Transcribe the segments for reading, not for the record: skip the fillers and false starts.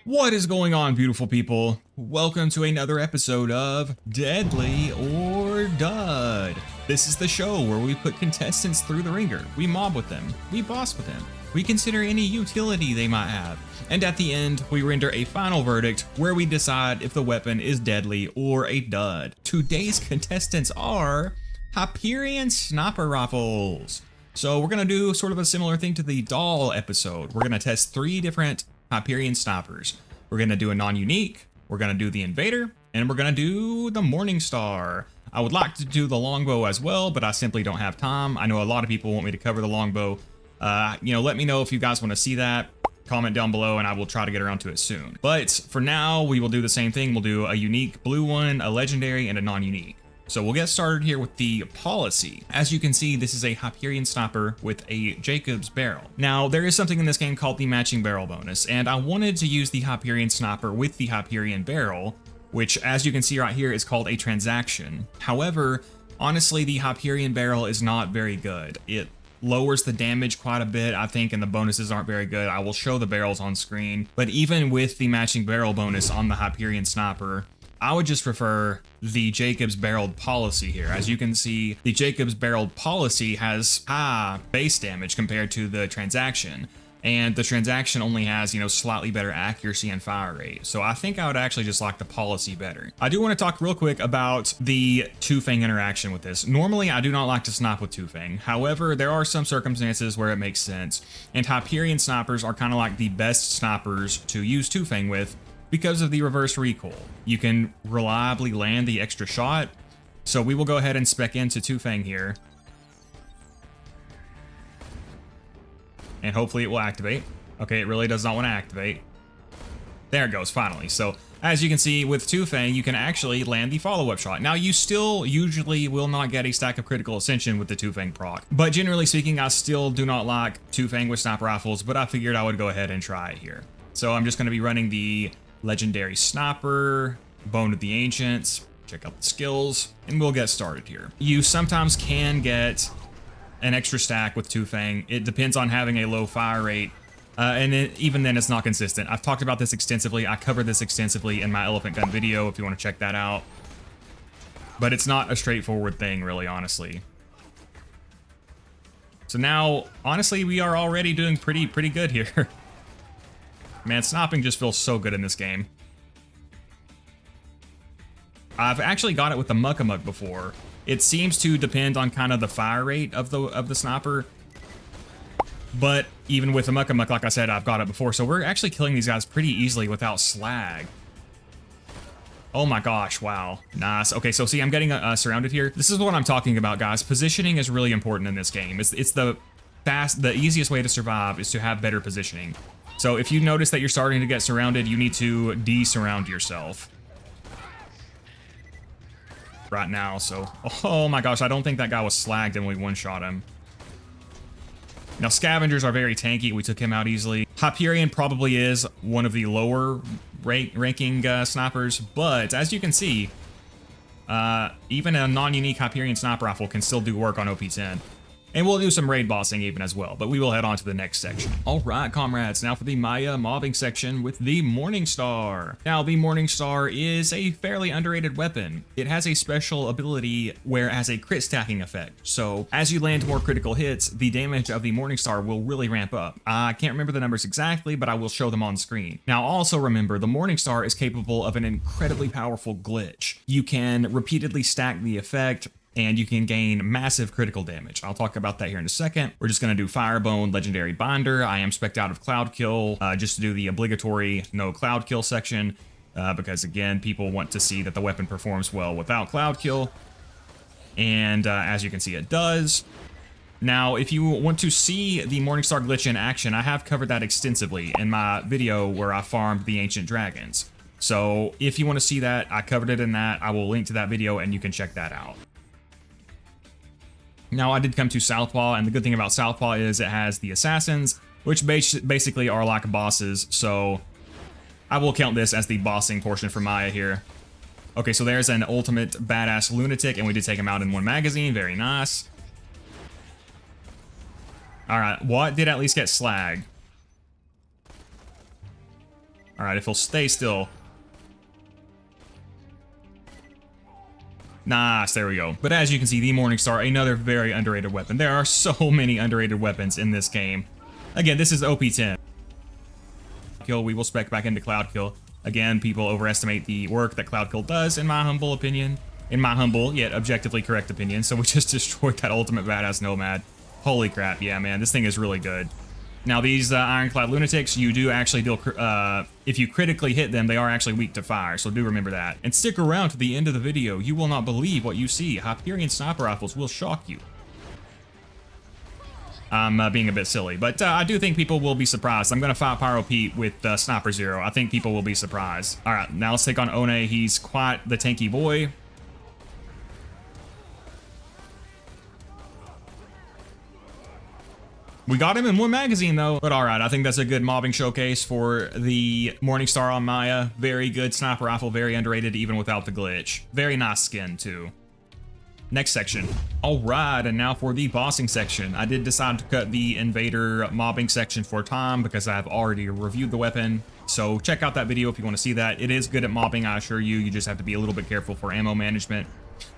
What is going on, beautiful people? Welcome to another episode of Deadly or Dud. This is the show where we put contestants through the ringer. We mob with them. We boss with them. We consider any utility they might have. And at the end, we render a final verdict where we decide if the weapon is deadly or a dud. Today's contestants are Hyperion Sniper Rifles. So we're going to do sort of a similar thing to the doll episode. We're going to test 3 different Hyperion Snipers. We're going to do a non-unique, we're going to do the Invader, and we're going to do the Morningstar. I would like to do the longbow as well, but I simply don't have time. I know a lot of people want me to cover the longbow. Let me know if you guys want to see that. Comment down below and I will try to get around to it soon. But for now, we will do the same thing. We'll do a unique blue one, a legendary, and a non-unique. So we'll get started here with the policy. As you can see, this is a Hyperion Sniper with a Jacob's barrel. Now, there is something in this game called the matching barrel bonus, and I wanted to use the Hyperion Sniper with the Hyperion barrel, which, as you can see right here, is called a transaction. However, honestly, the Hyperion barrel is not very good. It lowers the damage quite a bit, I think, and the bonuses aren't very good. I will show the barrels on screen, but even with the matching barrel bonus on the Hyperion Sniper, I would just prefer the Jacob's barreled policy here. As you can see, the Jacob's barreled policy has high base damage compared to the transaction, and the transaction only has, slightly better accuracy and fire rate. So I think I would actually just like the policy better. I do want to talk real quick about the two-fang interaction with this. Normally, I do not like to snipe with two-fang. However, there are some circumstances where it makes sense, and Hyperion snipers are kind of like the best snipers to use two-fang with, because of the reverse recoil. You can reliably land the extra shot. So we will go ahead and spec into two-fang here. And hopefully it will activate. Okay, it really does not want to activate. There it goes, finally. So as you can see with two-fang, you can actually land the follow-up shot. Now you still usually will not get a stack of critical ascension with the two-fang proc. But generally speaking, I still do not like two-fang with sniper rifles, but I figured I would go ahead and try it here. So I'm just going to be running the legendary sniper, bone of the ancients, check out the skills, and we'll get started here. You sometimes can get an extra stack with two-fang. It depends on having a low fire rate, even then it's not consistent. I've talked about this extensively. I covered this extensively in my elephant gun video if you want to check that out. But it's not a straightforward thing, really, honestly. So now, honestly, we are already doing pretty good here. Man, sniping just feels so good in this game. I've actually got it with the Muckamuck before. It seems to depend on kind of the fire rate of the sniper. But even with the Muckamuck, like I said, I've got it before. So we're actually killing these guys pretty easily without slag. Oh my gosh, wow. Nice. Okay, so see, I'm getting surrounded here. This is what I'm talking about, guys. Positioning is really important in this game. It's the easiest way to survive is to have better positioning. So if you notice that you're starting to get surrounded, you need to de-surround yourself right now. So, oh my gosh, I don't think that guy was slagged and we one-shot him. Now, scavengers are very tanky. We took him out easily. Hyperion probably is one of the lower ranking snipers, but as you can see, even a non-unique Hyperion sniper rifle can still do work on OP10. And we'll do some raid bossing even as well, but we will head on to the next section. All right, comrades, now for the Maya mobbing section with the Morningstar. Now, the Morningstar is a fairly underrated weapon. It has a special ability where it has a crit stacking effect. So as you land more critical hits, the damage of the Morningstar will really ramp up. I can't remember the numbers exactly, but I will show them on screen. Now, also remember, the Morningstar is capable of an incredibly powerful glitch. You can repeatedly stack the effect, and you can gain massive critical damage. I'll talk about that here in a second. We're just going to do Firebone, Legendary Binder. I am spec'd out of Cloud Kill just to do the obligatory no Cloud Kill section because, again, people want to see that the weapon performs well without Cloud Kill. And as you can see, it does. Now, if you want to see the Morningstar glitch in action, I have covered that extensively in my video where I farmed the Ancient Dragons. So if you want to see that, I covered it in that. I will link to that video and you can check that out. Now, I did come to Southpaw, and the good thing about Southpaw is it has the assassins, which basically are like bosses, so I will count this as the bossing portion for Maya here. Okay, so there's an ultimate badass lunatic, and we did take him out in one magazine. Very nice. All right, what did at least get slag? All right, if he'll stay still. Nice, there we go. But as you can see, the Morningstar, another very underrated weapon. There are so many underrated weapons in this game. Again, this is OP10. Kill, we will spec back into Cloud Kill. Again, people overestimate the work that Cloud Kill does, in my humble opinion. In my humble, yet objectively correct opinion. So we just destroyed that ultimate badass Nomad. Holy crap, yeah, man, this thing is really good. Now, these Ironclad Lunatics, you do actually deal, if you critically hit them, they are actually weak to fire, so do remember that. And stick around to the end of the video. You will not believe what you see. Hyperion Sniper Rifles will shock you. I'm being a bit silly, but I do think people will be surprised. I'm going to fight Pyro Pete with Sniper Zer0. I think people will be surprised. All right, now let's take on One. He's quite the tanky boy. We got him in one magazine, though. But all right, I think that's a good mobbing showcase for the Morningstar on Maya. Very good sniper rifle, very underrated, even without the glitch. Very nice skin, too. Next section. All right, and now for the bossing section. I did decide to cut the Invader mobbing section for time because I have already reviewed the weapon. So check out that video if you want to see that. It is good at mobbing, I assure you. You just have to be a little bit careful for ammo management.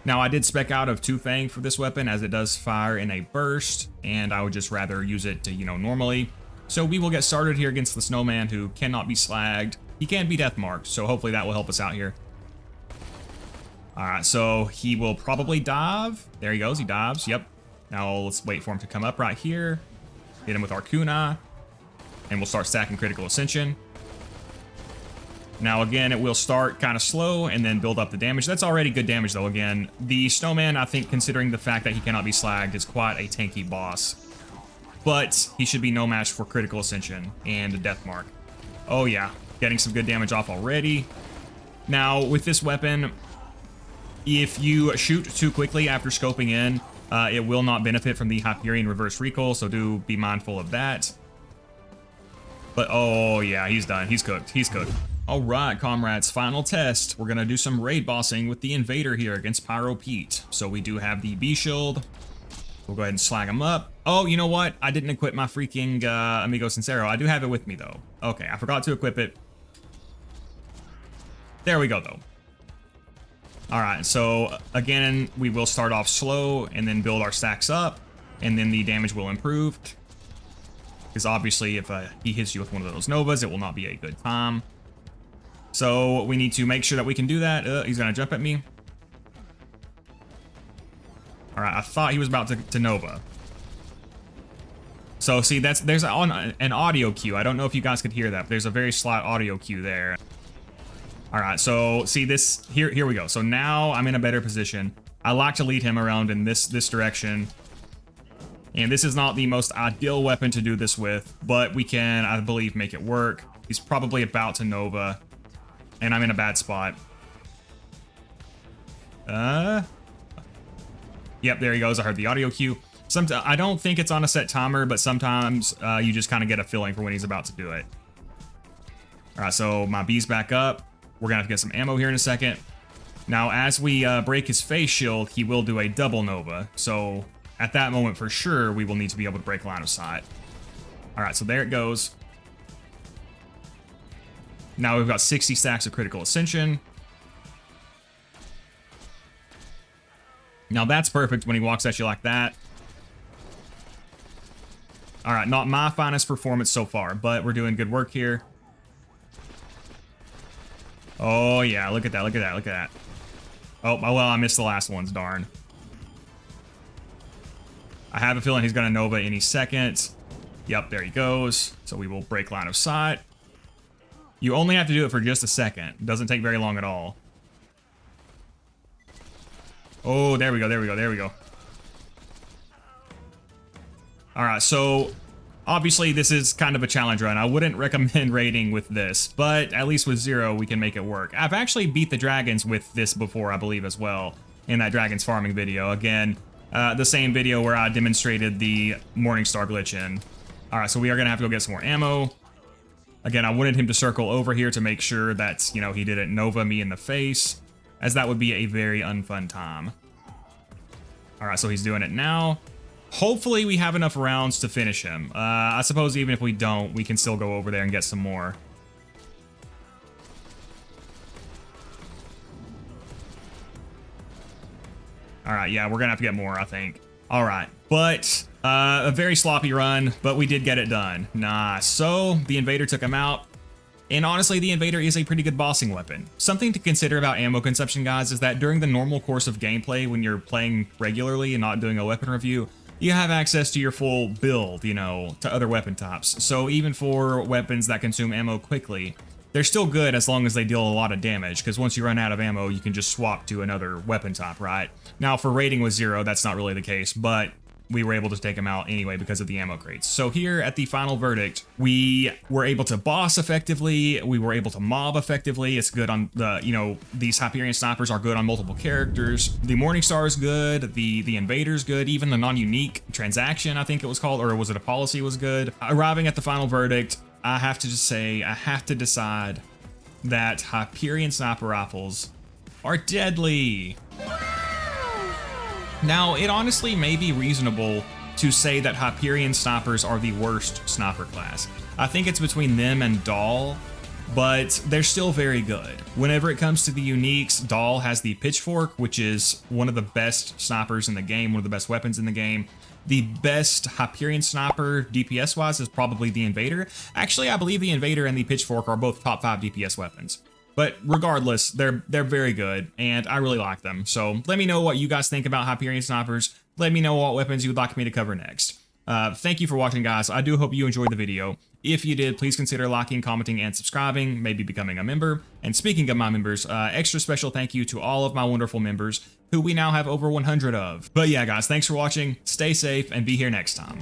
Now, I did spec out of 2 Fang for this weapon as it does fire in a burst, and I would just rather use it to, normally. So we will get started here against the Snowman, who cannot be slagged. He can be deathmarked, so hopefully that will help us out here. All right, so he will probably dive. There he goes, he dives, yep. Now let's wait for him to come up right here. Hit him with our kunai, and we'll start stacking critical ascension. Now, again, it will start kind of slow and then build up the damage. That's already good damage, though, again. The Snowman, I think, considering the fact that he cannot be slagged, is quite a tanky boss. But he should be no match for critical ascension and a death mark. Oh, yeah. Getting some good damage off already. Now, with this weapon, if you shoot too quickly after scoping in, it will not benefit from the Hyperion reverse recoil, so do be mindful of that. But, oh, yeah, he's done. He's cooked. He's cooked. All right, comrades, final test. We're going to do some raid bossing with the Invader here against Pyro Pete. So we do have the B shield. We'll go ahead and slag him up. Oh, you know what? I didn't equip my freaking Amigo Sincero. I do have it with me, though. Okay, I forgot to equip it. There we go, though. All right, so again, we will start off slow and then build our stacks up, and then the damage will improve. Because obviously, if he hits you with one of those Novas, it will not be a good time. So we need to make sure that we can do that. He's going to jump at me. All right, I thought he was about to Nova. So see, there's an audio cue. I don't know if you guys could hear that, but there's a very slight audio cue there. All right, so see this, here we go. So now I'm in a better position. I like to lead him around in this direction. And this is not the most ideal weapon to do this with, but we can, I believe, make it work. He's probably about to Nova. And I'm in a bad spot. Yep, there he goes. I heard the audio cue. I don't think it's on a set timer, but sometimes you just kind of get a feeling for when he's about to do it. All right, so my B's back up. We're going to have to get some ammo here in a second. Now, as we break his face shield, he will do a double Nova. So at that moment, for sure, we will need to be able to break line of sight. All right, so there it goes. Now we've got 60 stacks of critical ascension. Now that's perfect when he walks at you like that. All right, not my finest performance so far, but we're doing good work here. Oh yeah, look at that, look at that, look at that. Oh, well, I missed the last ones, darn. I have a feeling he's gonna Nova any second. Yep, there he goes. So we will break line of sight. You only have to do it for just a second. It doesn't take very long at all. Oh, there we go, there we go, there we go. All right, so obviously this is kind of a challenge run. I wouldn't recommend raiding with this, but at least with Zer0, we can make it work. I've actually beat the dragons with this before, I believe, as well, in that dragons farming video. Again, the same video where I demonstrated the Morningstar glitch in. All right, so we are gonna have to go get some more ammo. Again, I wanted him to circle over here to make sure that, he didn't Nova me in the face, as that would be a very unfun time. All right, so he's doing it now. Hopefully we have enough rounds to finish him. I suppose even if we don't, we can still go over there and get some more. All right, yeah, we're gonna have to get more, I think. All right, but a very sloppy run, but we did get it done. Nice. So the Invader took him out. And honestly, the Invader is a pretty good bossing weapon. Something to consider about ammo consumption, guys, is that during the normal course of gameplay, when you're playing regularly and not doing a weapon review, you have access to your full build, you know, to other weapon types. So even for weapons that consume ammo quickly, they're still good as long as they deal a lot of damage, because once you run out of ammo, you can just swap to another weapon type, right? Now, for raiding with Zer0, that's not really the case, but we were able to take him out anyway because of the ammo crates. So here at the final verdict, we were able to boss effectively, we were able to mob effectively. It's good on the, you know, these Hyperion Snipers are good on multiple characters. The Morningstar is good, the Invader's good, even the non-unique transaction, I think it was called, or was it a policy, was good. Arriving at the final verdict, I have to just say, I have to decide that Hyperion Sniper Rifles are deadly. Now, it honestly may be reasonable to say that Hyperion Snipers are the worst sniper class. I think it's between them and Dahl, but they're still very good. Whenever it comes to the uniques, Dahl has the Pitchfork, which is one of the best snipers in the game, one of the best weapons in the game. The best Hyperion Sniper DPS-wise is probably the Invader. Actually, I believe the Invader and the Pitchfork are both top 5 DPS weapons. But regardless, they're very good, and I really like them. So let me know what you guys think about Hyperion Snipers. Let me know what weapons you would like me to cover next. Thank you for watching, guys. I do hope you enjoyed the video. If you did, please consider liking, commenting, and subscribing, maybe becoming a member. And speaking of my members, extra special thank you to all of my wonderful members, who we now have over 100 of. But yeah, guys, thanks for watching. Stay safe, and be here next time.